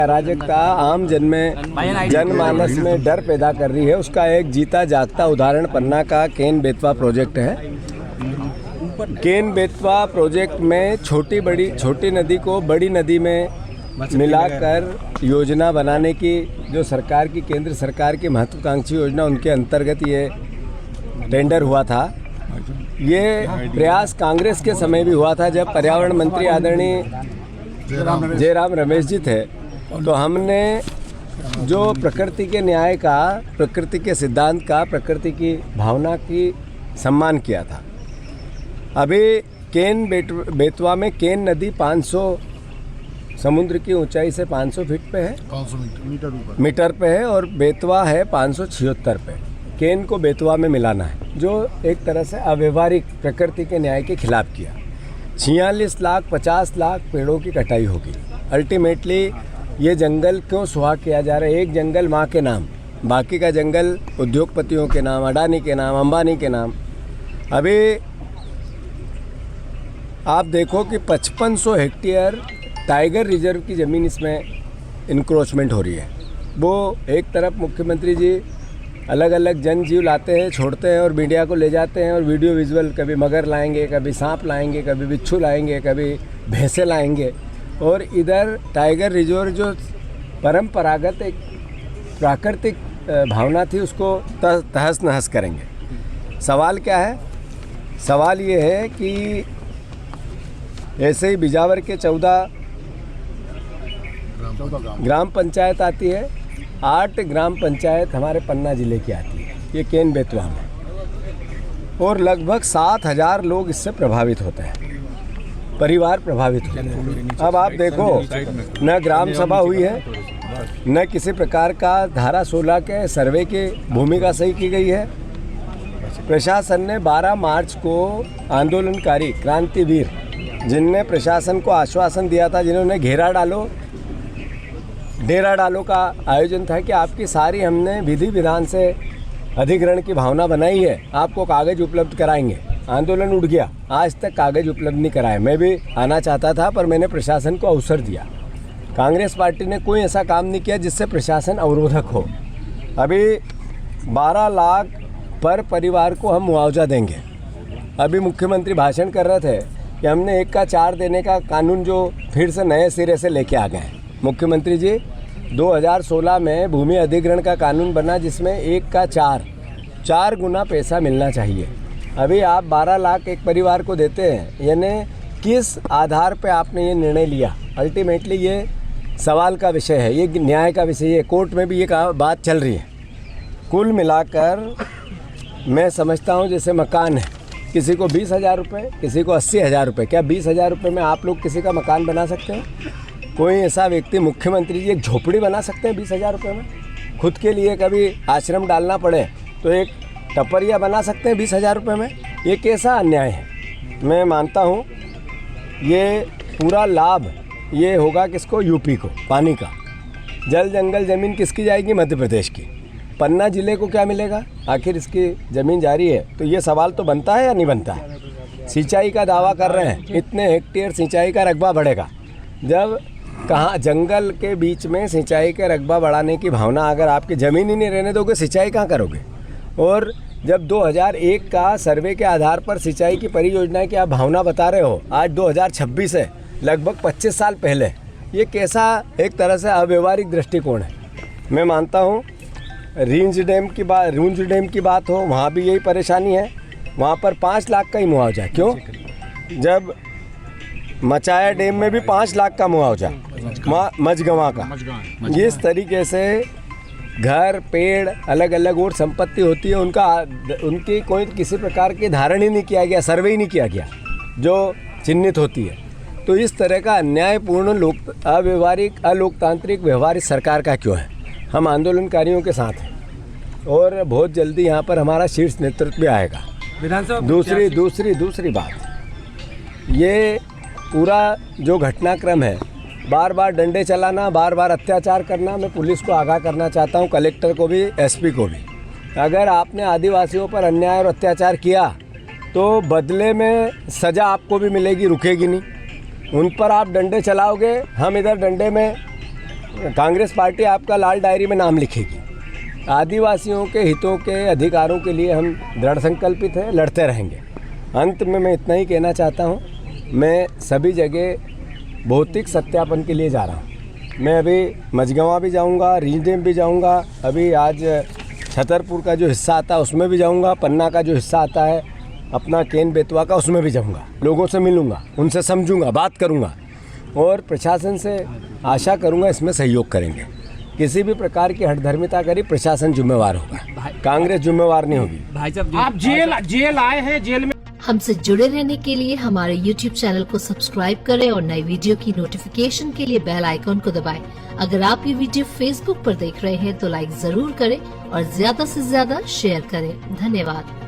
अराजकता आम जनमानस में डर पैदा कर रही है। उसका एक जीता जागता उदाहरण पन्ना का केन बेतवा प्रोजेक्ट है। केन बेतवा प्रोजेक्ट में छोटी नदी को बड़ी नदी में मिलाकर योजना बनाने की जो सरकार की केंद्र सरकार की महत्वाकांक्षी योजना, उनके अंतर्गत ये टेंडर हुआ था। ये प्रयास कांग्रेस के समय भी हुआ था, जब पर्यावरण मंत्री आदरणीय जयराम रमेश जी थे। तो हमने जो प्रकृति के न्याय का, प्रकृति के सिद्धांत का, प्रकृति की भावना की सम्मान किया था। अभी केन बेतवा में केन नदी 500 समुद्र की ऊंचाई से 500 फीट पे है, 500 मीटर पे है, और बेतवा है 576 पे। केन को बेतवा में मिलाना है, जो एक तरह से अव्यवहारिक प्रकृति के न्याय के खिलाफ किया। 46 लाख 50 लाख पेड़ों की कटाई होगी। अल्टीमेटली ये जंगल क्यों सुहा किया जा रहा है? एक जंगल माँ के नाम, बाकी का जंगल उद्योगपतियों के नाम, अडानी के नाम, अंबानी के नाम। अभी आप देखो कि 5500 हेक्टेयर टाइगर रिजर्व की ज़मीन इसमें इंक्रोचमेंट हो रही है। वो एक तरफ मुख्यमंत्री जी अलग अलग जन जीव लाते हैं, छोड़ते हैं और मीडिया को ले जाते हैं, और वीडियो विजुअल कभी मगर लाएंगे, कभी सांप लाएंगे, कभी बिच्छू लाएंगे, कभी भैंसे लाएंगे, और इधर टाइगर रिजर्व जो परंपरागत एक प्राकृतिक भावना थी उसको तहस नहस करेंगे। सवाल क्या है? सवाल ये है कि ऐसे ही बिजावर के 14 ग्राम पंचायत आती है, 8 ग्राम पंचायत हमारे पन्ना जिले की आती है, ये केन बेतवा में, और लगभग 7000 लोग इससे प्रभावित होते हैं, परिवार प्रभावित होते हैं। अब आप देखो, न ग्राम सभा हुई है, न किसी प्रकार का धारा 16 के सर्वे की भूमिका सही की गई है। प्रशासन ने 12 मार्च को आंदोलनकारी क्रांतिवीर जिनने प्रशासन को आश्वासन दिया था, जिन्होंने डेरा डालो का आयोजन था कि आपकी सारी हमने विधि विधान से अधिग्रहण की भावना बनाई है, आपको कागज़ उपलब्ध कराएंगे। आंदोलन उठ गया, आज तक कागज़ उपलब्ध नहीं कराए। मैं भी आना चाहता था, पर मैंने प्रशासन को अवसर दिया। कांग्रेस पार्टी ने कोई ऐसा काम नहीं किया जिससे प्रशासन अवरोधक हो। अभी 12 लाख पर परिवार को हम मुआवजा देंगे। अभी मुख्यमंत्री भाषण कर रहे थे कि हमने 1 का 4 देने का कानून जो फिर से नए सिरे से लेके आ गए हैं। मुख्यमंत्री जी, 2016 में भूमि अधिग्रहण का कानून बना जिसमें 1 का 4 गुना पैसा मिलना चाहिए। अभी आप 12 लाख एक परिवार को देते हैं, यानी किस आधार पे आपने ये निर्णय लिया? अल्टीमेटली ये सवाल का विषय है, ये न्याय का विषय है। कोर्ट में भी ये बात चल रही है। कुल मिलाकर मैं समझता हूँ जैसे मकान है, किसी को 20,000 रुपये, किसी को 80,000 रुपये। क्या 20,000 रुपये में आप लोग किसी का मकान बना सकते हैं? कोई ऐसा व्यक्ति, मुख्यमंत्री जी, एक झोपड़ी बना सकते हैं 20,000 रुपये में? खुद के लिए कभी आश्रम डालना पड़े तो एक टपरिया बना सकते हैं 20,000 रुपये में? ये कैसा अन्याय है? मैं मानता हूँ ये पूरा लाभ ये होगा किसको? यूपी को। पानी का, जल जंगल ज़मीन किसकी जाएगी? मध्य प्रदेश की। पन्ना जिले को क्या मिलेगा? आखिर इसकी ज़मीन जारी है, तो ये सवाल तो बनता है या नहीं बनता है? सिंचाई का दावा कर रहे हैं, इतने हेक्टेयर सिंचाई का रकबा बढ़ेगा। जब कहाँ जंगल के बीच में सिंचाई का रकबा बढ़ाने की भावना, अगर आपकी ज़मीन ही नहीं रहने दोगे, सिंचाई कहाँ करोगे? और जब 2001 का सर्वे के आधार पर सिंचाई की परियोजना की आप भावना बता रहे हो, आज 2026 है, लगभग 25 साल पहले। ये कैसा एक तरह से अव्यवहारिक दृष्टिकोण है? मैं मानता हूँ रेंज डैम की बात हो, वहाँ भी यही परेशानी है। वहाँ पर 5 लाख का ही मुआवजा। क्यों? जब मचाया डैम में भी 5 लाख का मुआवजा, मझगवां का। इस तरीके से घर, पेड़, अलग अलग और संपत्ति होती है, उनकी कोई किसी प्रकार की धारण ही नहीं किया गया, सर्वे ही नहीं किया गया जो चिन्हित होती है। तो इस तरह का अन्यायपूर्ण, अव्यवहारिक, अलोकतांत्रिक व्यवहार इस सरकार का क्यों है? हम आंदोलनकारियों के साथ हैं और बहुत जल्दी यहाँ पर हमारा शीर्ष नेतृत्व भी आएगा। दूसरी बात, ये पूरा जो घटनाक्रम है, बार बार डंडे चलाना, बार बार अत्याचार करना, मैं पुलिस को आगाह करना चाहता हूँ, कलेक्टर को भी, एसपी को भी। अगर आपने आदिवासियों पर अन्याय और अत्याचार किया तो बदले में सज़ा आपको भी मिलेगी, रुकेगी नहीं। उन पर आप डंडे चलाओगे, हम इधर डंडे में कांग्रेस पार्टी आपका लाल डायरी में नाम लिखेगी। आदिवासियों के हितों के अधिकारों के लिए हम दृढ़ संकल्पित हैं, लड़ते रहेंगे। अंत में मैं इतना ही कहना चाहता हूँ, मैं सभी जगह भौतिक सत्यापन के लिए जा रहा हूँ। मैं अभी मझगवां भी जाऊँगा, रीजन भी जाऊँगा, अभी आज छतरपुर का जो हिस्सा आता है उसमें भी जाऊँगा, पन्ना का जो हिस्सा आता है अपना केन बेतवा का उसमें भी जाऊँगा। लोगों से मिलूँगा, उनसे समझूँगा, बात करूँगा और प्रशासन से आशा करूँगा इसमें सहयोग करेंगे। किसी भी प्रकार की हठधर्मिता करी प्रशासन जिम्मेवार होगा, कांग्रेस जिम्मेवार नहीं होगी। भाई साहब आप जेल आए हैं, जेल में हमसे जुड़े रहने के लिए हमारे YouTube चैनल को सब्सक्राइब करें और नई वीडियो की नोटिफिकेशन के लिए बेल आइकॉन को दबाएं। अगर आप ये वीडियो Facebook पर देख रहे हैं तो लाइक जरूर करें और ज्यादा से ज्यादा शेयर करें। धन्यवाद।